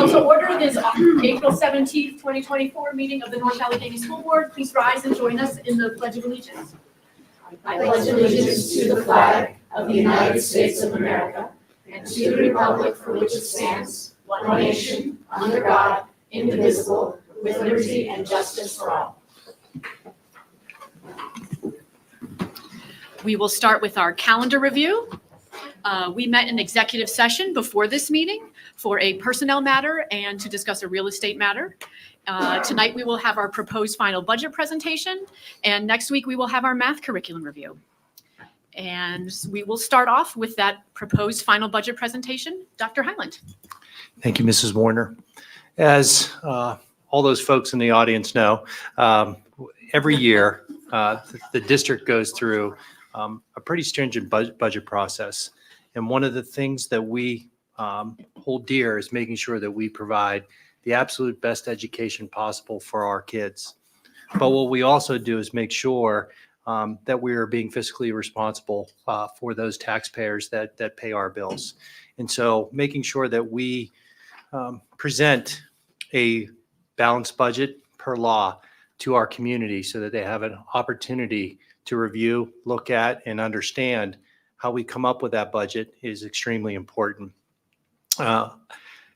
Call to order this April 17th, 2024 meeting of the North Allegheny School Board. Please rise and join us in the Pledge of Allegiance. I pledge allegiance to the flag of the United States of America and to the republic for which it stands, one nation, under God, indivisible, with liberty and justice for all. We will start with our calendar review. We met in executive session before this meeting for a personnel matter and to discuss a real estate matter. Tonight we will have our proposed final budget presentation, and next week we will have our math curriculum review. And we will start off with that proposed final budget presentation. Dr. Hyland. Thank you, Mrs. Warner. As all those folks in the audience know, every year the district goes through a pretty stringent budget process. And one of the things that we hold dear is making sure that we provide the absolute best education possible for our kids. But what we also do is make sure that we are being fiscally responsible for those taxpayers that pay our bills. And so making sure that we present a balanced budget per law to our community so that they have an opportunity to review, look at, and understand how we come up with that budget is extremely important.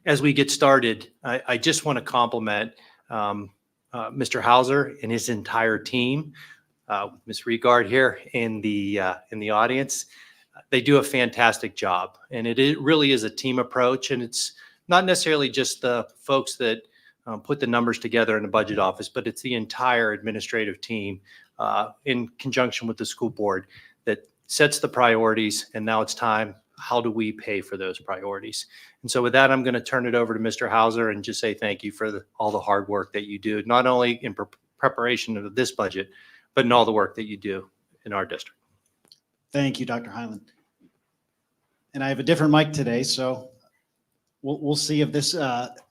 As we get started, I just want to compliment Mr. Hauser and his entire team. Ms. Regard here in the audience, they do a fantastic job, and it really is a team approach. And it's not necessarily just the folks that put the numbers together in the budget office, but it's the entire administrative team in conjunction with the school board that sets the priorities. And now it's time, how do we pay for those priorities? And so with that, I'm going to turn it over to Mr. Hauser and just say thank you for all the hard work that you do, not only in preparation of this budget, but in all the work that you do in our district. Thank you, Dr. Hyland. And I have a different mic today, so we'll see if this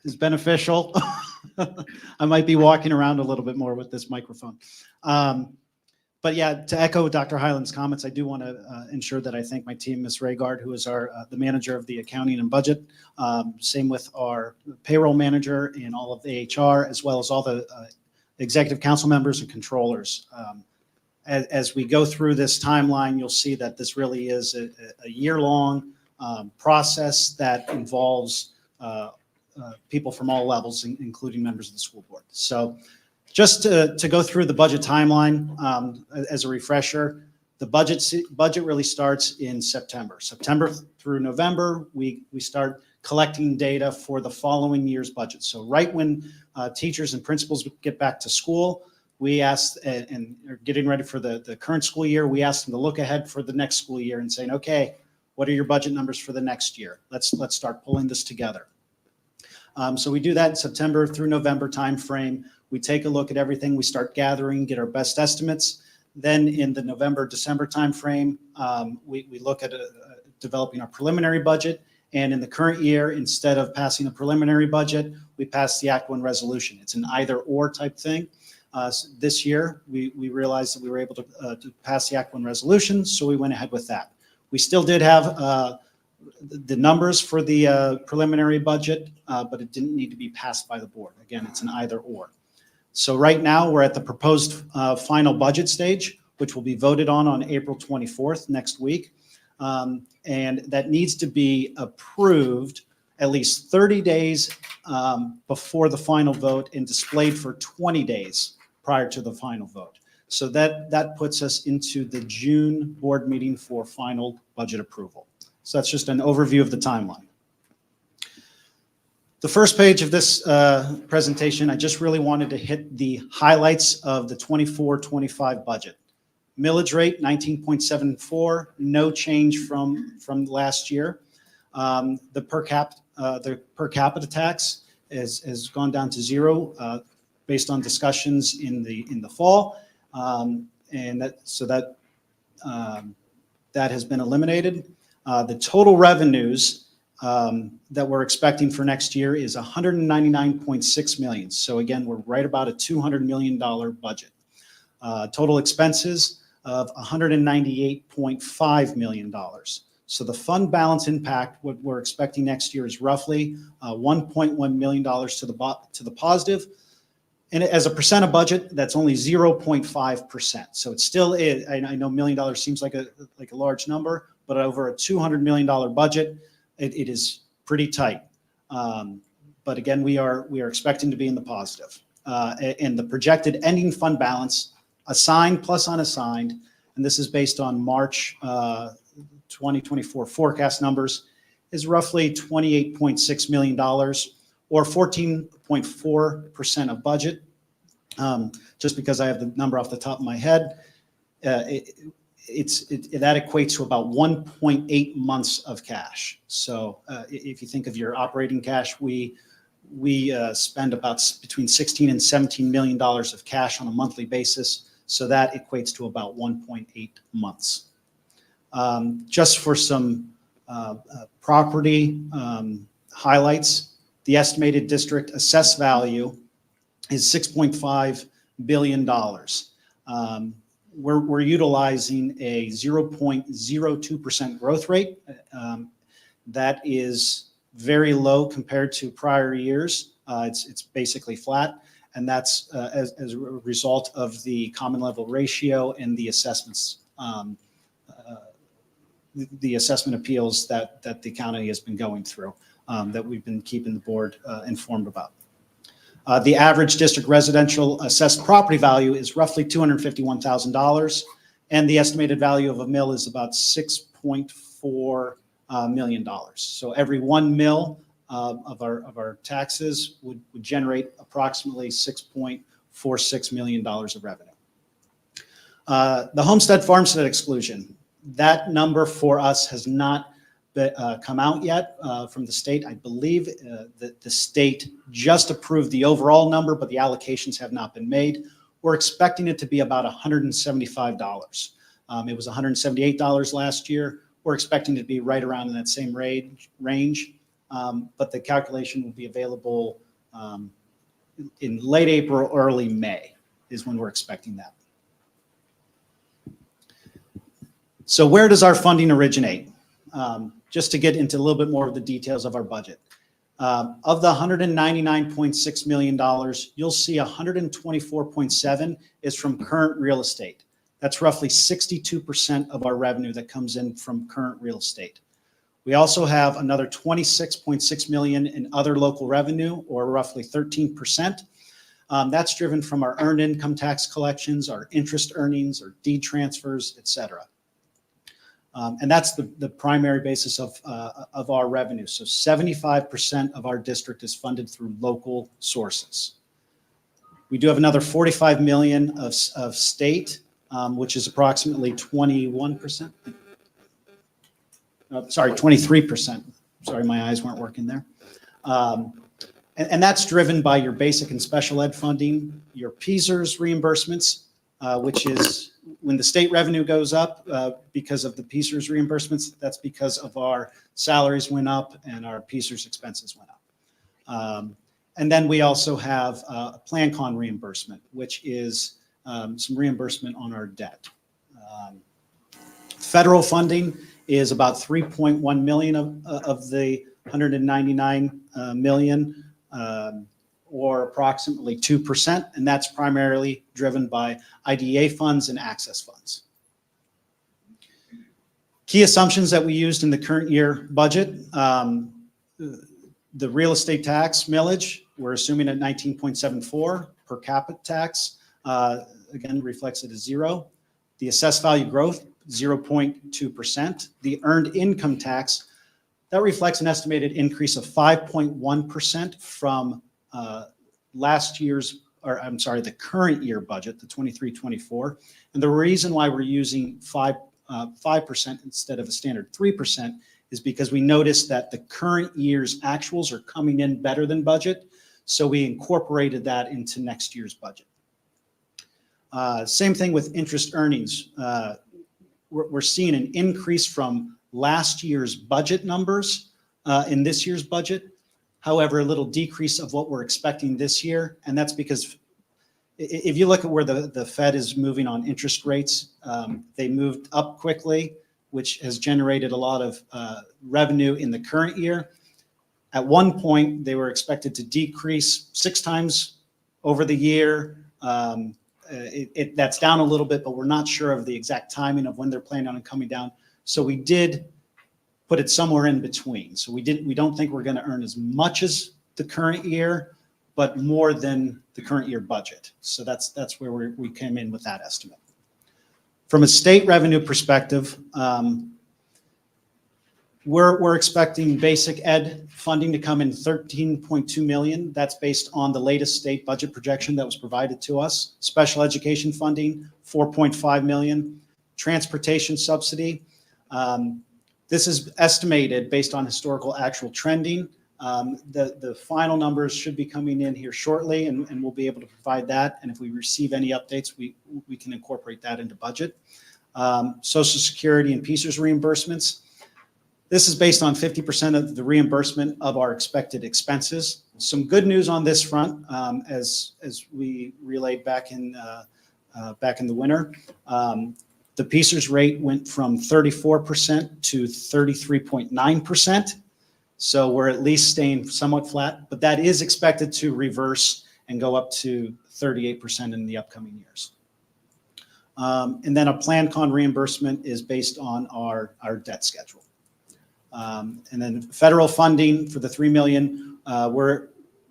is beneficial. I might be walking around a little bit more with this microphone. But yeah, to echo Dr. Hyland's comments, I do want to ensure that I thank my team, Ms. Regard, who is the manager of the accounting and budget. Same with our payroll manager and all of the HR, as well as all the executive council members and controllers. As we go through this timeline, you'll see that this really is a year-long process that involves people from all levels, including members of the school board. So just to go through the budget timeline, as a refresher, the budget really starts in September. September through November, we start collecting data for the following year's budget. So right when teachers and principals get back to school, we ask, and are getting ready for the current school year, we ask them to look ahead for the next school year and saying, okay, what are your budget numbers for the next year? Let's start pulling this together. So we do that in September through November timeframe. We take a look at everything. We start gathering, get our best estimates. Then in the November, December timeframe, we look at developing our preliminary budget. And in the current year, instead of passing a preliminary budget, we pass the Act 1 resolution. It's an either or type thing. This year, we realized that we were able to pass the Act 1 resolution, so we went ahead with that. We still did have the numbers for the preliminary budget, but it didn't need to be passed by the board. Again, it's an either or. So right now we're at the proposed final budget stage, which will be voted on April 24th next week. And that needs to be approved at least 30 days before the final vote and displayed for 20 days prior to the final vote. So that puts us into the June board meeting for final budget approval. So that's just an overview of the timeline. The first page of this presentation, I just really wanted to hit the highlights of the 24-25 budget. Millage rate, 19.74, no change from last year. The per capita tax has gone down to 0 based on discussions in the fall, and that has been eliminated. The total revenues that we're expecting for next year is $199.6 million. So again, we're right about a $200 million budget. Total expenses of $198.5 million. So the fund balance impact, what we're expecting next year is roughly $1.1 million to the positive. And as a percent of budget, that's only 0.5%. So it still is, I know $1 million seems like a large number, but over a $200 million budget, it is pretty tight. But again, we are expecting to be in the positive. And the projected ending fund balance, assigned plus unassigned, and this is based on March 2024 forecast numbers, is roughly $28.6 million or 14.4% of budget. Just because I have the number off the top of my head, that equates to about 1.8 months of cash. So if you think of your operating cash, we spend about between $16 and $17 million of cash on a monthly basis. So that equates to about 1.8 months. Just for some property highlights, the estimated district assessed value is $6.5 billion. We're utilizing a 0.02% growth rate. That is very low compared to prior years. It's basically flat, and that's as a result of the common level ratio and the assessments, the assessment appeals that the county has been going through, that we've been keeping the board informed about. The average district residential assessed property value is roughly $251,000, and the estimated value of a mill is about $6.4 million. So every 1 mil of our taxes would generate approximately $6.46 million of revenue. The homestead farmstead exclusion, that number for us has not come out yet from the state. I believe that the state just approved the overall number, but the allocations have not been made. We're expecting it to be about $175. It was $178 last year. We're expecting it to be right around in that same range, but the calculation will be available in late April, early May is when we're expecting that. So where does our funding originate? Just to get into a little bit more of the details of our budget. Of the $199.6 million, you'll see $124.7 is from current real estate. That's roughly 62% of our revenue that comes in from current real estate. We also have another $26.6 million in other local revenue, or roughly 13%. That's driven from our earned income tax collections, our interest earnings, our deed transfers, et cetera. And that's the primary basis of our revenue. So 75% of our district is funded through local sources. We do have another $45 million of state, which is approximately 21%. Sorry, 23%. Sorry, my eyes weren't working there. And that's driven by your basic and special ed funding, your PSERS reimbursements, which is when the state revenue goes up because of the PSERS reimbursements, that's because of our salaries went up and our PSERS expenses went up. And then we also have a PlanCon reimbursement, which is some reimbursement on our debt. Federal funding is about $3.1 million of the $199 million, or approximately 2%, and that's primarily driven by IDEA funds and access funds. Key assumptions that we used in the current year budget, the real estate tax millage, we're assuming at 19.74 per capita tax, again, reflects it as 0. The assessed value growth, 0.2%. The earned income tax, that reflects an estimated increase of 5.1% from last year's, or I'm sorry, the current year budget, the 23-24. And the reason why we're using 5% instead of a standard 3% is because we noticed that the current year's actuals are coming in better than budget. So we incorporated that into next year's budget. Same thing with interest earnings. We're seeing an increase from last year's budget numbers in this year's budget. However, a little decrease of what we're expecting this year. And that's because if you look at where the Fed is moving on interest rates, they moved up quickly which has generated a lot of revenue in the current year. At one point, they were expected to decrease 6 times over the year. That's down a little bit, but we're not sure of the exact timing of when they're planning on coming down. So we did put it somewhere in between. So we don't think we're going to earn as much as the current year, but more than the current year budget. So that's where we came in with that estimate. From a state revenue perspective, we're expecting basic ed funding to come in $13.2 million. That's based on the latest state budget projection that was provided to us. Special education funding, $4.5 million. Transportation subsidy. This is estimated based on historical actual trending. The final numbers should be coming in here shortly, and we'll be able to provide that. And if we receive any updates, we can incorporate that into budget. Social Security and PCERS reimbursements. This is based on 50% of the reimbursement of our expected expenses. Some good news on this front, as we relayed back in the winter. The PCERS rate went from 34% to 33.9%. So we're at least staying somewhat flat, but that is expected to reverse and go up to 38% in the upcoming years. And then a plan con reimbursement is based on our debt schedule. And then federal funding for the $3 million,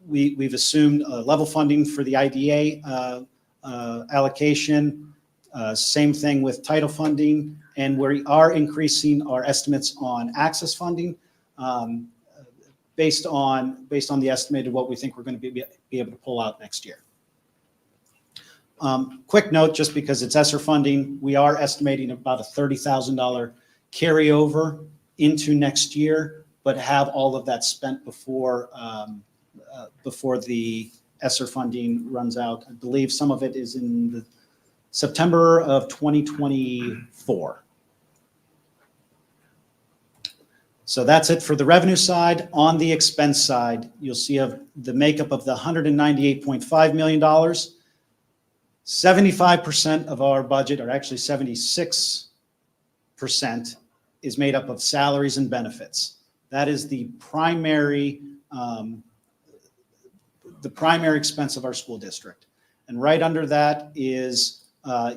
we've assumed level funding for the IDA allocation. Same thing with title funding, and we are increasing our estimates on access funding based on the estimated what we think we're going to be able to pull out next year. Quick note, just because it's ESSER funding, we are estimating about a $30,000 carryover into next year, but have all of that spent before the ESSER funding runs out. I believe some of it is in the September of 2024. So that's it for the revenue side. On the expense side, you'll see the makeup of the $198.5 million. 75% of our budget, or actually 76%, is made up of salaries and benefits. That is the primary expense of our school district. And right under that is our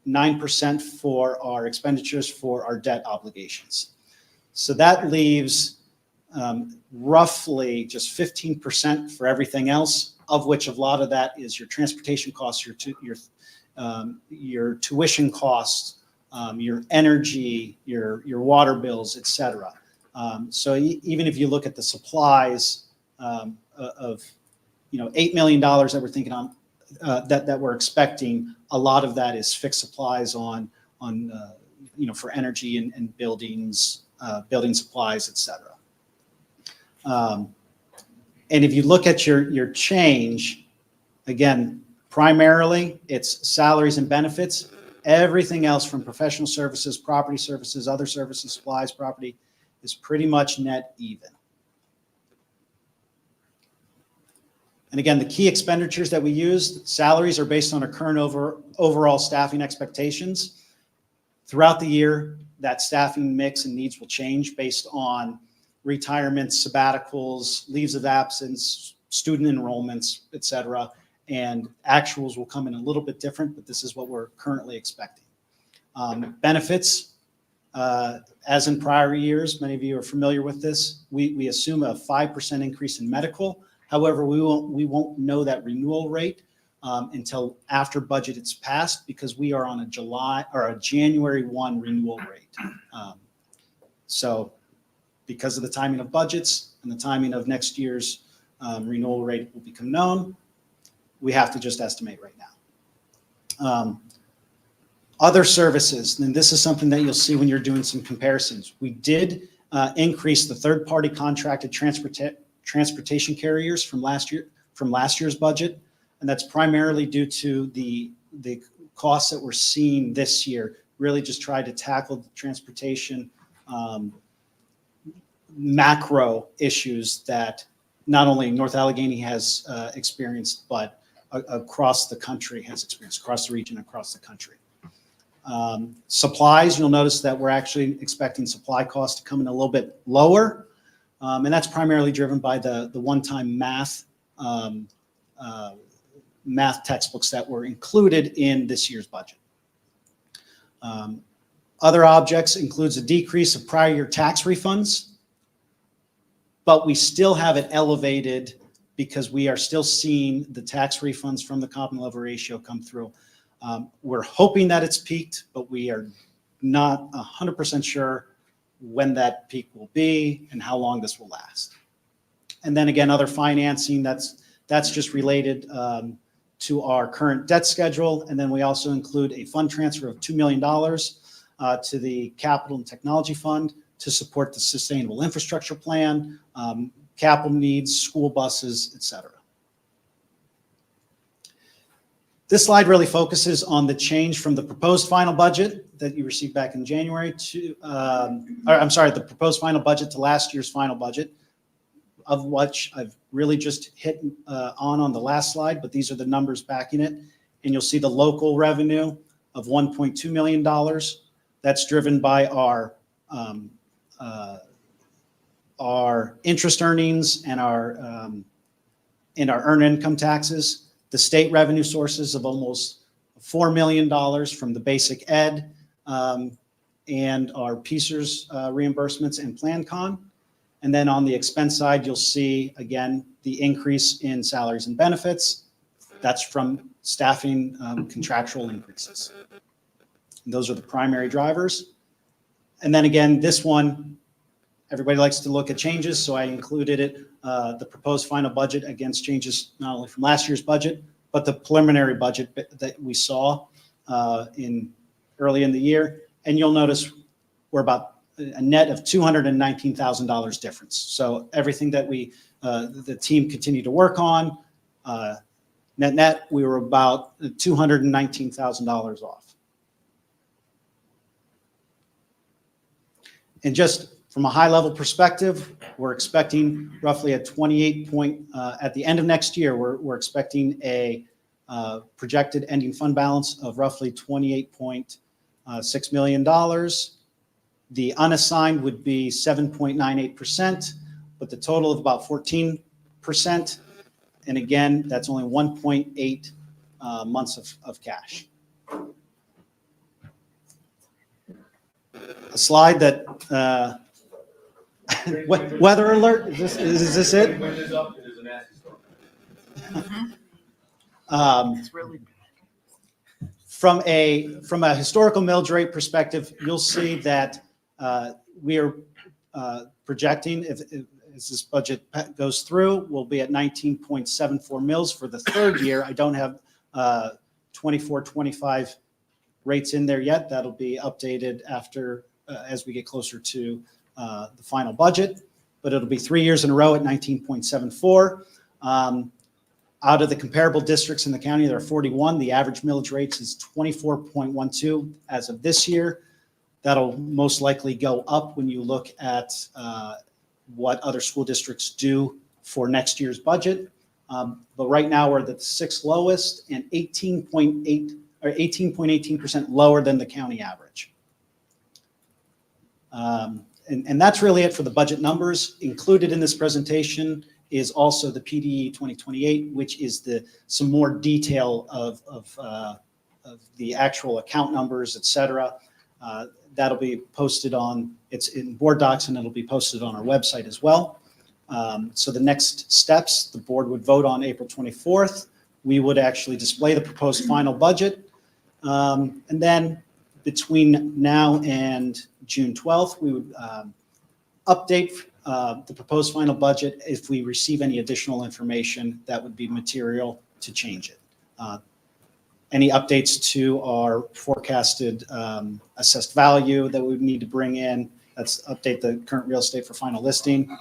9% for our expenditures for our debt obligations. So that leaves roughly just 15% for everything else, of which a lot of that is your transportation costs, your tuition costs, your energy, your water bills, et cetera. So even if you look at the supplies of $8 million that we're thinking on, that we're expecting, a lot of that is fixed supplies on for energy and buildings, building supplies, et cetera. And if you look at your change, again, primarily it's salaries and benefits. Everything else from professional services, property services, other services, supplies, property is pretty much net even. And again, the key expenditures that we use, salaries are based on our current overall staffing expectations. Throughout the year, that staffing mix and needs will change based on retirements, sabbaticals, leaves of absence, student enrollments, et cetera. And actuals will come in a little bit different, but this is what we're currently expecting. Benefits, as in prior years, many of you are familiar with this. We assume a 5% increase in medical. However, we won't know that renewal rate until after budget is passed, because we are on a January 1 renewal rate. So because of the timing of budgets and the timing of next year's renewal rate will become known, we have to just estimate right now. Other services, and this is something that you'll see when you're doing some comparisons. We did increase the third-party contracted transportation carriers from last year's budget, and that's primarily due to the costs that we're seeing this year. Really just tried to tackle the transportation macro issues that not only North Allegheny has experienced, but across the country has experienced, across the region, across the country. Supplies, you'll notice that we're actually expecting supply costs to come in a little bit lower. And that's primarily driven by the one-time math textbooks that were included in this year's budget. Other objects includes a decrease of prior year tax refunds, but we still have it elevated because we are still seeing the tax refunds from the common level ratio come through. We're hoping that it's peaked, but we are not 100% sure when that peak will be and how long this will last. And then again, other financing, that's just related to our current debt schedule. And then we also include a fund transfer of $2 million to the Capital and Technology Fund to support the Sustainable Infrastructure Plan, capital needs, school buses, et cetera. This slide really focuses on the change from the proposed final budget that you received back in January to, the proposed final budget to last year's final budget, of which I've really just hit on the last slide, but these are the numbers backing it. And you'll see the local revenue of $1.2 million. That's driven by our interest earnings and our earned income taxes. The state revenue sources of almost $4 million from the basic ed and our PSERS reimbursements and PlanCon. And then on the expense side, you'll see, again, the increase in salaries and benefits. That's from staffing contractual increases. And those are the primary drivers. And then again, this one, everybody likes to look at changes, so I included it, the proposed final budget against changes not only from last year's budget, but the preliminary budget that we saw early in the year. And you'll notice we're about a net of $219,000 difference. So everything that the team continued to work on, net, we were about $219,000 off. And just from a high level perspective, we're expecting roughly a 28 point, at the end of next year, we're expecting a projected ending fund balance of roughly $28.6 million. The unassigned would be 7.98%, but the total of about 14%. And again, that's only 1.8 months of cash. A slide that, weather alert, is this it? When it's up, it is a nasty storm. It's really From a historical millage rate perspective, you'll see that we are projecting, as this budget goes through, we'll be at 19.74 mils for the third year. I don't have 24-25 rates in there yet. That'll be updated after as we get closer to the final budget, but it'll be 3 years in a row at 19.74. Out of the comparable districts in the county, there are 41. The average millage rates is 24.12 as of this year. That'll most likely go up when you look at what other school districts do for next year's budget. But right now we're the sixth lowest and 18.18% lower than the county average. And that's really it for the budget numbers. Included in this presentation is also the PDE 2028, which is some more detail of the actual account numbers, et cetera. That'll be posted it's in board docs, and it'll be posted on our website as well. So the next steps, the board would vote on April 24th. We would actually display the proposed final budget. And then between now and June 12th, we would update the proposed final budget if we receive any additional information that would be material to change it. Any updates to our forecasted assessed value that we would need to bring in, let's update the current real estate for final listing,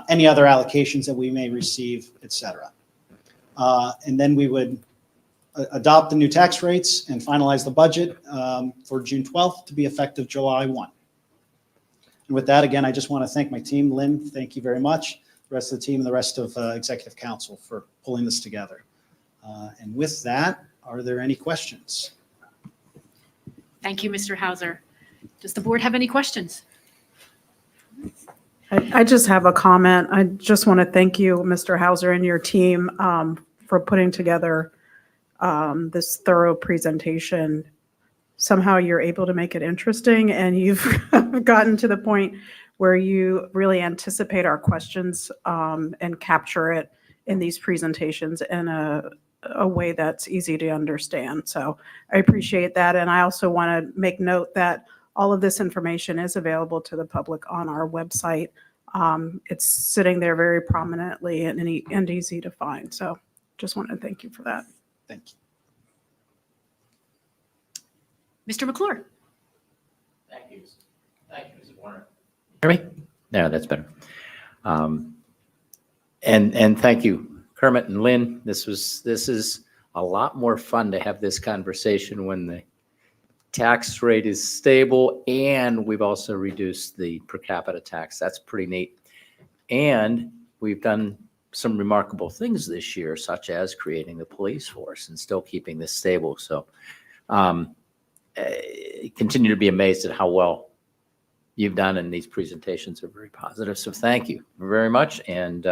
any other allocations that we may receive, et cetera. And then we would adopt the new tax rates and finalize the budget for June 12th to be effective July 1. And with that, again, I just want to thank my team. Lynn, thank you very much. The rest of the team and the rest of Executive Council for pulling this together. And with that, are there any questions? Thank you, Mr. Hauser. Does the board have any questions? I just have a comment. I just want to thank you, Mr. Hauser, and your team for putting together this thorough presentation. Somehow you're able to make it interesting, and you've gotten to the point where you really anticipate our questions and capture it in these presentations in a way that's easy to understand. So I appreciate that. And I also want to make note that all of this information is available to the public on our website. It's sitting there very prominently and easy to find. So just want to thank you for that. Thank you. Mr. McClure? Thank you. Thank you, Mrs. Warner. Hear me? No, that's better. And thank you, Kermit and Lynn. This is a lot more fun to have this conversation when the tax rate is stable and we've also reduced the per capita tax. That's pretty neat. And we've done some remarkable things this year, such as creating the police force and still keeping this stable. So continue to be amazed at how well you've done, and these presentations are very positive. So thank you very much, and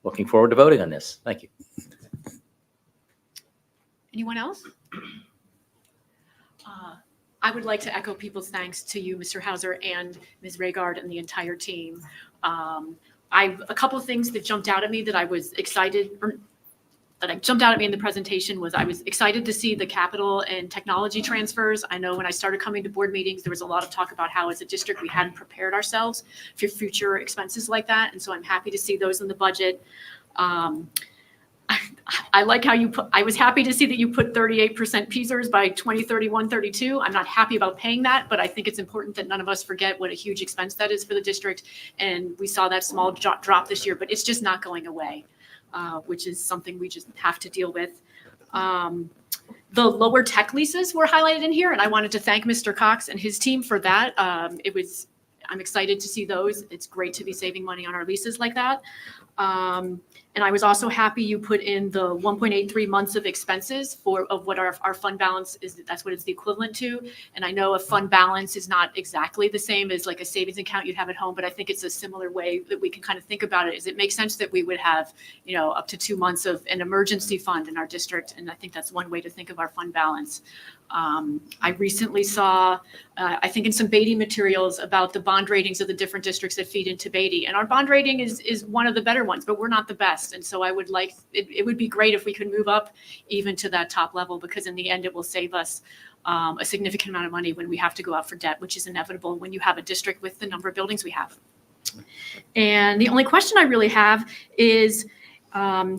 looking forward to voting on this. Thank you. Anyone else? I would like to echo people's thanks to you, Mr. Hauser, and Ms. Raygard and the entire team. A couple of things that jumped out at me that I was excited, or that jumped out at me in the presentation was I was excited to see the capital and technology transfers. I know when I started coming to board meetings, there was a lot of talk about how as a district we hadn't prepared ourselves for future expenses like that. And so I'm happy to see those in the budget. I like how I was happy to see that you put 38% PSERS by 2031, 32. I'm not happy about paying that, but I think it's important that none of us forget what a huge expense that is for the district. And we saw that small drop this year, but it's just not going away, which is something we just have to deal with. The lower tech leases were highlighted in here, and I wanted to thank Mr. Cox and his team for that. I'm excited to see those. It's great to be saving money on our leases like that. And I was also happy you put in the 1.83 months of expenses of what our fund balance is. That's what it's the equivalent to. And I know a fund balance is not exactly the same as like a savings account you'd have at home, but I think it's a similar way that we can kind of think about it. Is it makes sense that we would have, up to 2 months of an emergency fund in our district. And I think that's one way to think of our fund balance. I recently saw, I think in some Beatty materials about the bond ratings of the different districts that feed into Beatty. And our bond rating is one of the better ones, but we're not the best. And so I would it would be great if we could move up even to that top level, because in the end, it will save us a significant amount of money when we have to go out for debt, which is inevitable when you have a district with the number of buildings we have. And the only question I really have is,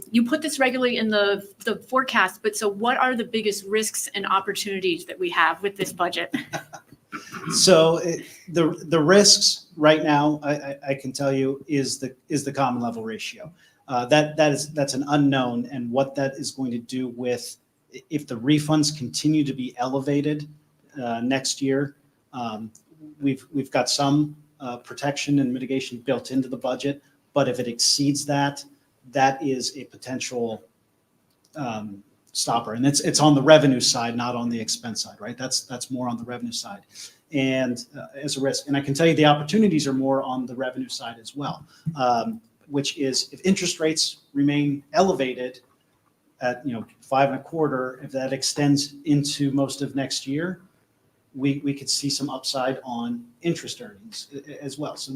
you put this regularly in the forecast, but so what are the biggest risks and opportunities that we have with this budget? So the risks right now, I can tell you, is the common level ratio. That's an unknown, and what that is going to do with if the refunds continue to be elevated next year. We've got some protection and mitigation built into the budget, but if it exceeds that, that is a potential stopper, and it's on the revenue side, not on the expense side, right? That's more on the revenue side, and as a risk. And I can tell you the opportunities are more on the revenue side as well, which is if interest rates remain elevated at 5.25, if that extends into most of next year, we could see some upside on interest earnings as well. So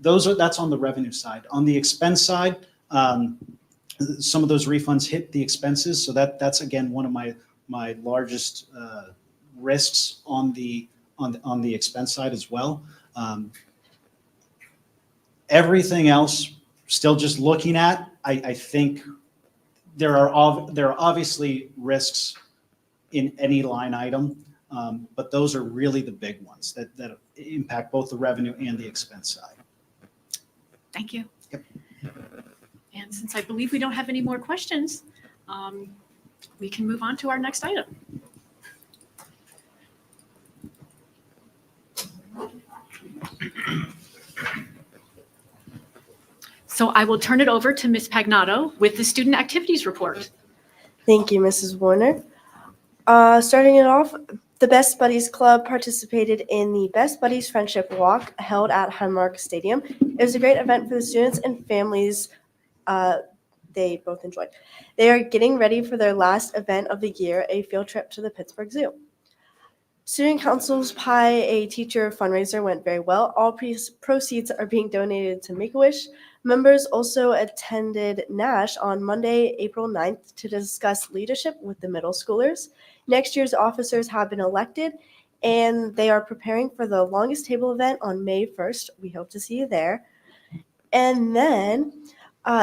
that's on the revenue side. On the expense side, some of those refunds hit the expenses, so that's again one of my largest risks on the expense side as well. Everything else, still just looking at. I think there are obviously risks in any line item, but those are really the big ones that impact both the revenue and the expense side. Thank you. Yep. And since I believe we don't have any more questions, we can move on to our next item. So I will turn it over to Ms. Pagnato with the student activities report. Thank you, Mrs. Warner. Starting it off, The Best Buddies Club participated in the Best Buddies Friendship Walk held at Highmark Stadium. It was a great event for the students and families they both enjoyed. They are getting ready for their last event of the year, a field trip to the Pittsburgh Zoo. Student Council's Pie a Teacher fundraiser went very well. All proceeds are being donated to Make-A-Wish. Members also attended NASH on Monday, April 9th to discuss leadership with the middle schoolers. Next year's officers have been elected, and they are preparing for the longest table event on May 1st. We hope to see you there. And then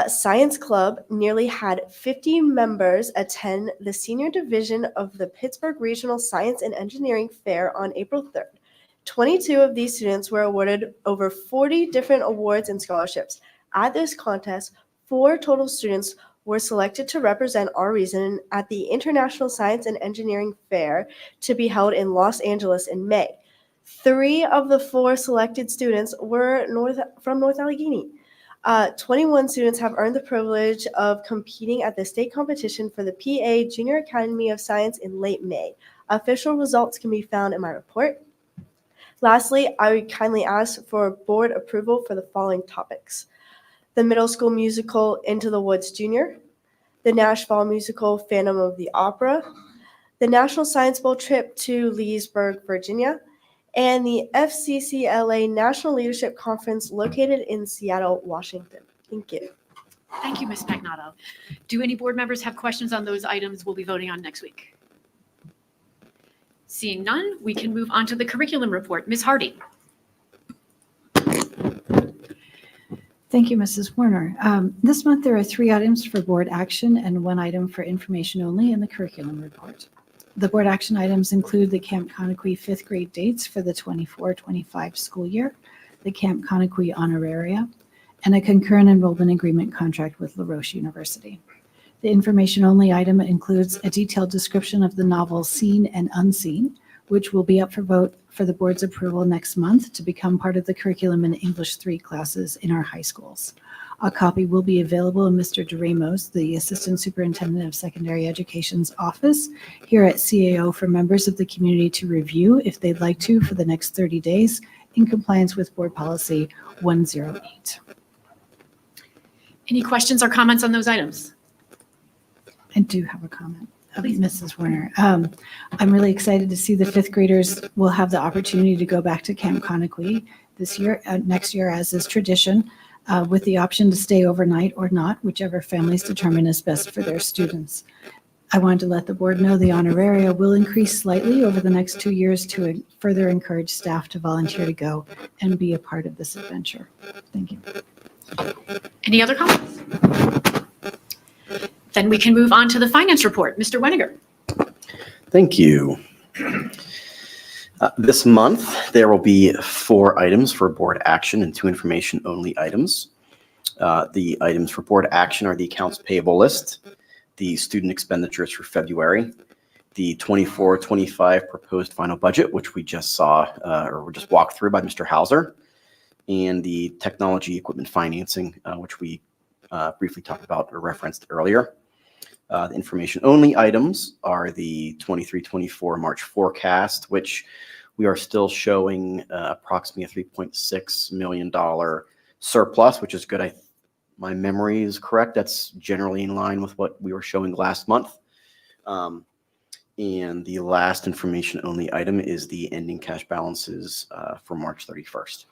Science Club nearly had 50 members attend the senior division of the Pittsburgh Regional Science and Engineering Fair on April 3rd. 22 of these students were awarded over 40 different awards and scholarships. At this contest, 4 total students were selected to represent our region at the International Science and Engineering Fair to be held in Los Angeles in May. 3 of the 4 selected students were from North Allegheny. 21 students have earned the privilege of competing at the state competition for the PA Junior Academy of Science in late May. Official results can be found in my report. Lastly, I would kindly ask for board approval for the following topics: the middle school musical Into the Woods Junior, the Nash Fall musical Phantom of the Opera, the National Science Bowl trip to Leesburg, Virginia, and the FCCLA National Leadership Conference located in Seattle, Washington. Thank you. Thank you, Ms. Magnato. Do any board members have questions on those items we'll be voting on next week? Seeing none, we can move on to the curriculum report. Ms. Hardy. Thank you, Mrs. Warner. This month, there are 3 items for board action and 1 item for information only in the curriculum report. The board action items include the Camp Conaquee 5th grade dates for the 24-25 school year, the Camp Conaquee honoraria, and a concurrent enrollment agreement contract with La Roche University. The information only item includes a detailed description of the novels Seen and Unseen, which will be up for vote for the board's approval next month to become part of the curriculum in English 3 classes in our high schools. A copy will be available in Mr. DeRamos, the Assistant Superintendent of Secondary Education's office here at CAO for members of the community to review if they'd like to for the next 30 days in compliance with Board Policy 108. Any questions or comments on those items? I do have a comment. Please. Mrs. Warner. I'm really excited to see the 5th graders will have the opportunity to go back to Camp Conaquee this year, next year, as is tradition, with the option to stay overnight or not, whichever families determine is best for their students. I wanted to let the board know the honoraria will increase slightly over the next 2 years to further encourage staff to volunteer to go and be a part of this adventure. Thank you. Any other comments? Then we can move on to the finance report. Mr. Weniger. Thank you. This month, there will be 4 items for board action and 2 information-only items. The items for board action are the accounts payable list, the student expenditures for February, the 24-25 proposed final budget, which we just saw or we just walked through by Mr. Hauser, and the technology equipment financing, which we briefly talked about or referenced earlier. The information-only items are the 23-24 March forecast, which we are still showing approximately a $3.6 million surplus, which is good. My memory is correct. That's generally in line with what we were showing last month. And the last information-only item is the ending cash balances for March 31st.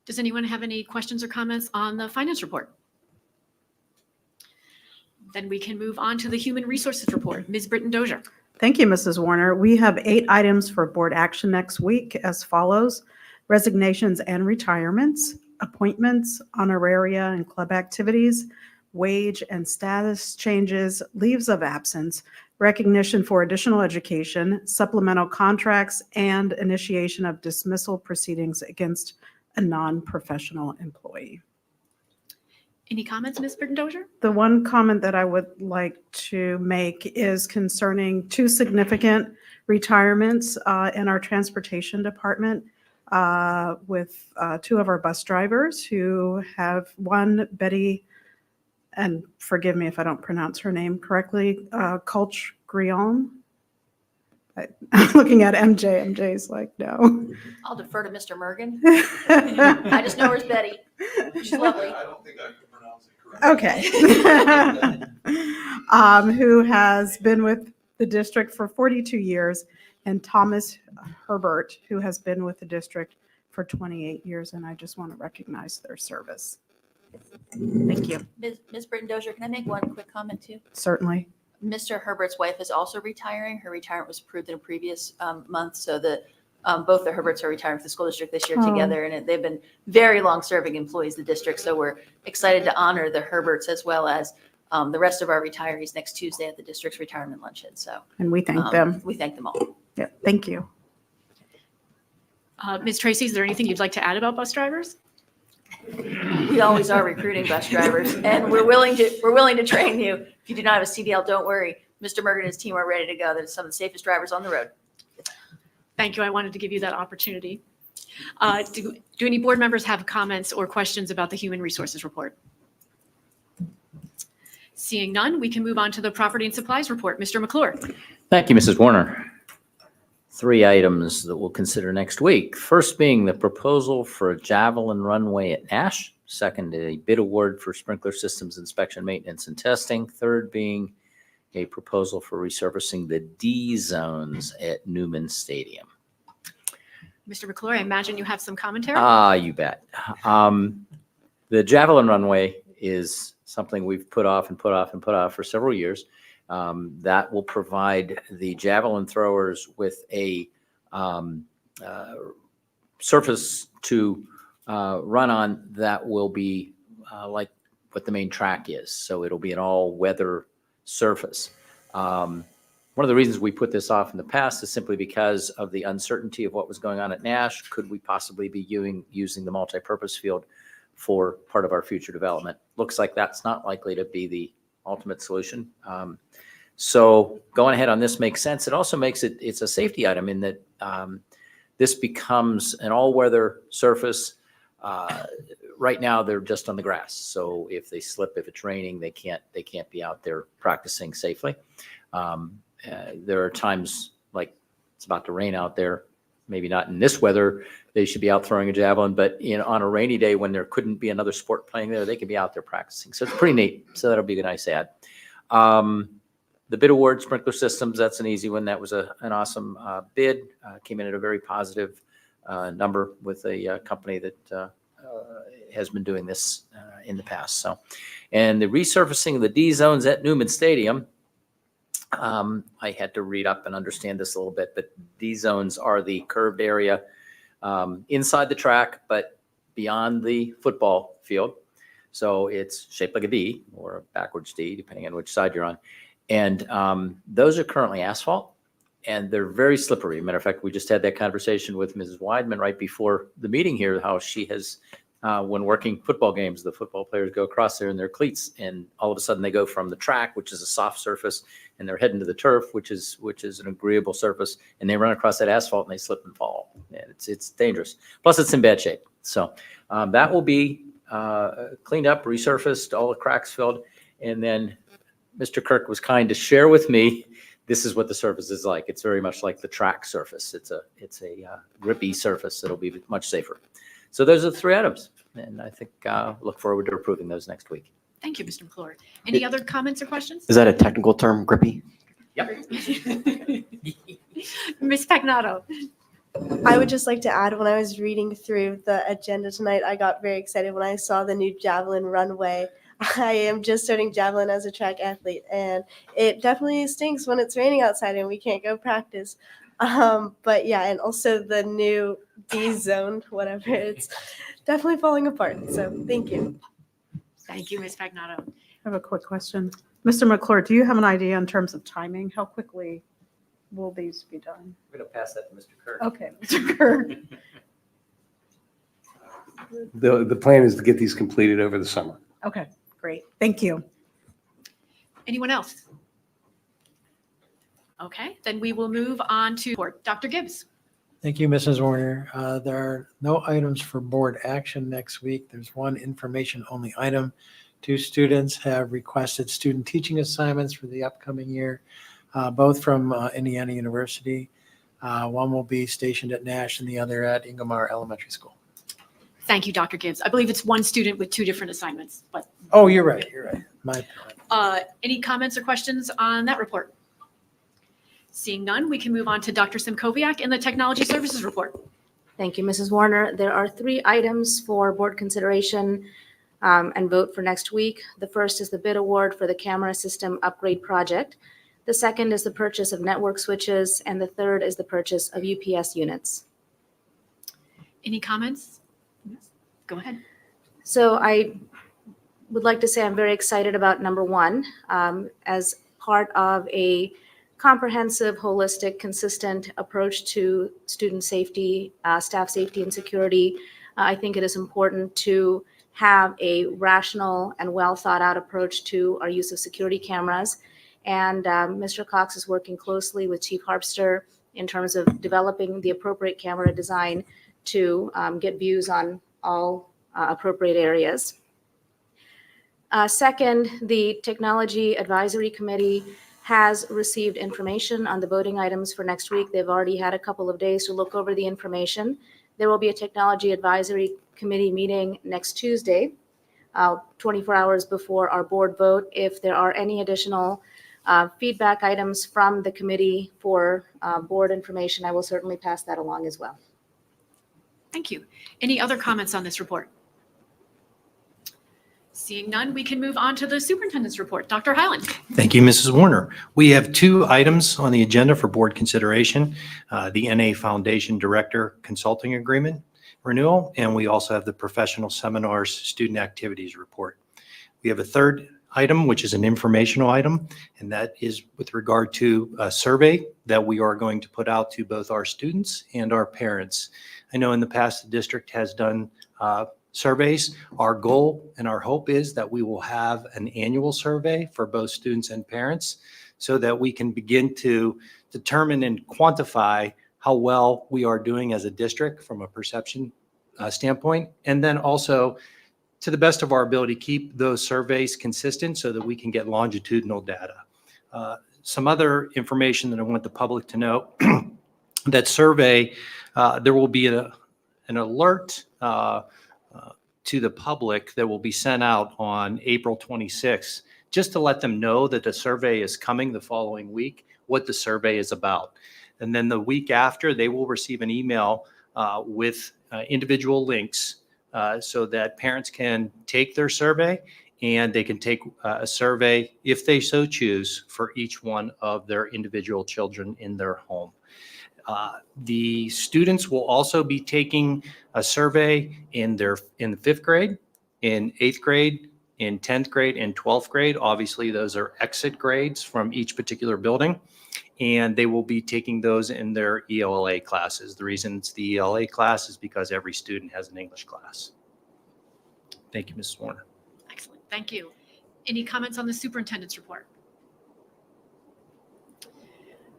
Does anyone have any questions or comments on the finance report? Then we can move on to the human resources report. Ms. Britton Dozier. Thank you, Mrs. Warner. We have 8 items for board action next week as follows: resignations and retirements, appointments, honoraria and club activities, wage and status changes, leaves of absence, recognition for additional education, supplemental contracts, and initiation of dismissal proceedings against a non-professional employee. Any comments, Ms. Britton Dozier? The one comment that I would like to make is concerning 2 significant retirements in our transportation department with 2 of our bus drivers who have one, Betty, and forgive me if I don't pronounce her name correctly, Colch Grion, I'm looking at MJ. MJ's like, no. I'll defer to Mr. Mergen. I just know her as Betty. She's lovely. I don't think I can pronounce it correctly. Okay. Who has been with the district for 42 years, and Thomas Herbert, who has been with the district for 28 years, and I just want to recognize their service. Thank you. Ms. Britton Dozier, can I make one quick comment too? Certainly. Mr. Herbert's wife is also retiring. Her retirement was approved in a previous month, so that both the Herberts are retiring for the school district this year Oh. together, and they've been very long-serving employees of the district. So we're excited to honor the Herberts as well as the rest of our retirees next Tuesday at the district's retirement luncheon. So And we thank them. we thank them all. Yeah, thank you. Ms. Tracy, is there anything you'd like to add about bus drivers? We always are recruiting bus drivers, and we're willing to train you. If you do not have a CDL, don't worry. Mr. Mergen and his team are ready to go. They're some of the safest drivers on the road. Thank you. I wanted to give you that opportunity. Do any board members have comments or questions about the human resources report? Seeing none, we can move on to the property and supplies report. Mr. McClure. Thank you, Mrs. Warner. 3 items that we'll consider next week. First being the proposal for a javelin runway at Nash. Second, a bid award for sprinkler systems inspection, maintenance, and testing. Third being a proposal for resurfacing the D zones at Newman Stadium. Mr. McClure, I imagine you have some commentary. You bet. The javelin runway is something we've put off for several years. That will provide the javelin throwers with a surface to run on that will be like what the main track is. So it'll be an all-weather surface. One of the reasons we put this off in the past is simply because of the uncertainty of what was going on at Nash. Could we possibly be using the multipurpose field for part of our future development? Looks like that's not likely to be the ultimate solution. So going ahead on this makes sense. It also makes it's a safety item in that this becomes an all-weather surface. Right now they're just on the grass. So if they slip, if it's raining, they can't be out there practicing safely. There are times like it's about to rain out there, maybe not in this weather, they should be out throwing a javelin, but on a rainy day when there couldn't be another sport playing there, they could be out there practicing. So it's pretty neat. So that'll be a nice add. The bid award, sprinkler systems, that's an easy one. That was an awesome bid. Came in at a very positive number with a company that has been doing this in the past. So, and the resurfacing of the D zones at Newman Stadium, I had to read up and understand this a little bit, but D zones are the curved area inside the track, but beyond the football field. So it's shaped like a D or a backwards D, depending on which side you're on. And those are currently asphalt, and they're very slippery. Matter of fact, we just had that conversation with Mrs. Weidman right before the meeting here, how she has, when working football games, the football players go across there in their cleats, and all of a sudden they go from the track, which is a soft surface, and they're heading to the turf, which is an agreeable surface, and they run across that asphalt and they slip and fall. And it's dangerous. Plus, it's in bad shape. So that will be cleaned up, resurfaced, all the cracks filled, and then Mr. Kirk was kind to share with me, this is what the surface is like. It's very much like the track surface. It's a grippy surface that'll be much safer. So those are the 3 items, and I think look forward to approving those next week. Thank you, Mr. McClure. Any other comments or questions? Is that a technical term, grippy? Ms. Pagnato. I would just like to add, when I was reading through the agenda tonight, I got very excited when I saw the new javelin runway. I am just starting javelin as a track athlete, and it definitely stinks when it's raining outside and we can't go practice. But yeah, and also the new D zone, whatever, it's definitely falling apart. So thank you. Thank you, Ms. Pagnato. I have a quick question. Mr. McClure, do you have an idea in terms of timing? How quickly will these be done? We're going to pass that to Mr. Kirk. Okay, Mr. Kerr. The plan is to get these completed over the summer. Okay, great. Thank you. Anyone else? Okay, then we will move on to Dr. Gibbs. Thank you, Mrs. Warner. There are no items for board action next week. There's one information-only item. 2 students have requested student teaching assignments for the upcoming year. both from Indiana University. One will be stationed at Nash and the other at Ingomar Elementary School. Thank you, Dr. Gibbs. I believe it's one student with two different assignments, but Oh, you're right, you're right. My any comments or questions on that report? Seeing none, we can move on to Dr. Simkoviak and the Technology Services Report. Thank you, Mrs. Warner. There are 3 items for board consideration and vote for next week. The first is the bid award for the camera system upgrade project. The second is the purchase of network switches, and the third is the purchase of UPS units. Any comments? Go ahead. So I would like to say I'm very excited about number 1. As part of a comprehensive, holistic, consistent approach to student safety, staff safety and security, I think it is important to have a rational and well thought out approach to our use of security cameras. And Mr. Cox is working closely with Chief Harpster in terms of developing the appropriate camera design to get views on all appropriate areas. Second, the Technology Advisory Committee has received information on the voting items for next week. They've already had a couple of days to look over the information. There will be a Technology Advisory Committee meeting next Tuesday, 24 hours before our board vote. If there are any additional feedback items from the committee for board information, I will certainly pass that along as well. Thank you. Any other comments on this report? Seeing none, we can move on to the superintendent's report. Dr. Highland. Thank you, Mrs. Warner. We have 2 items on the agenda for board consideration, the NA Foundation Director Consulting Agreement renewal, and we also have the Professional Seminars Student Activities Report. We have a third item, which is an informational item, and that is with regard to a survey that we are going to put out to both our students and our parents. I know in the past, the district has done surveys. Our goal and our hope is that we will have an annual survey for both students and parents so that we can begin to determine and quantify how well we are doing as a district from a perception standpoint. And then also, to the best of our ability, keep those surveys consistent so that we can get longitudinal data. Some other information that I want the public to know, that survey, there will be an alert to the public that will be sent out on April 26th, just to let them know that the survey is coming the following week, what the survey is about. And then the week after, they will receive an email with individual links so that parents can take their survey, and they can take a survey, if they so choose, for each one of their individual children in their home. The students will also be taking a survey in the 5th grade, in 8th grade, in 10th grade, and 12th grade. Obviously, those are exit grades from each particular building, and they will be taking those in their ELA classes. The reason it's the ELA class is because every student has an English class. Thank you, Mrs. Warner. Excellent. Thank you. Any comments on the superintendent's report?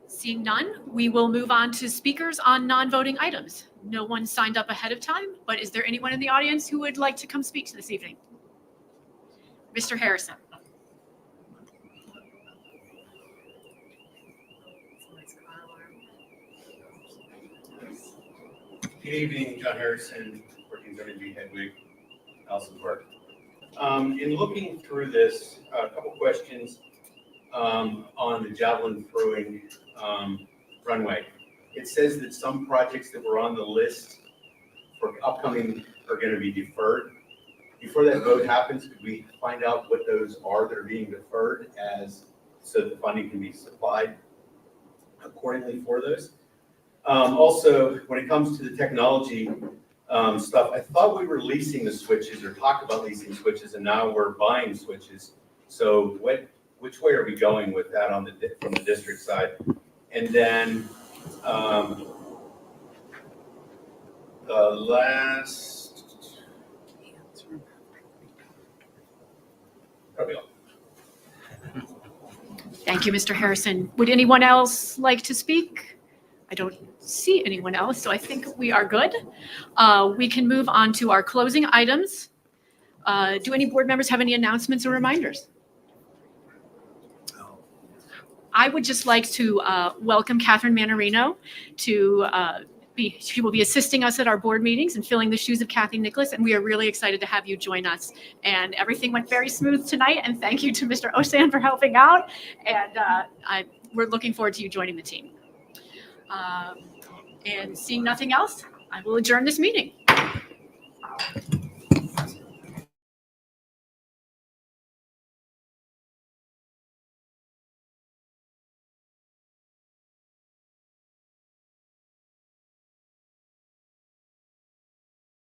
Seeing none, we will move on to speakers on non-voting items. No one signed up ahead of time, but is there anyone in the audience who would like to come speak this evening? Mr. Harrison. Good evening, John Harrison, Workings Energy Hedwig, Allison Park. In looking through this, a couple questions on the javelin throwing runway. It says that some projects that were on the list for upcoming are going to be deferred. Before that vote happens, could we find out what those are that are being deferred so the funding can be supplied accordingly for those? Also, when it comes to the technology stuff, I thought we were leasing the switches or talked about leasing switches, and now we're buying switches. So which way are we going with that from the district side? And then the last, probably all. Thank you, Mr. Harrison. Would anyone else like to speak? I don't see anyone else, so I think we are good. We can move on to our closing items. Do any board members have any announcements or reminders? I would just like to welcome Catherine Manarino to she will be assisting us at our board meetings and filling the shoes of Kathy Nicholas, and we are really excited to have you join us. And everything went very smooth tonight, and thank you to Mr. Osan for helping out, and we're looking forward to you joining the team. And seeing nothing else, I will adjourn this meeting.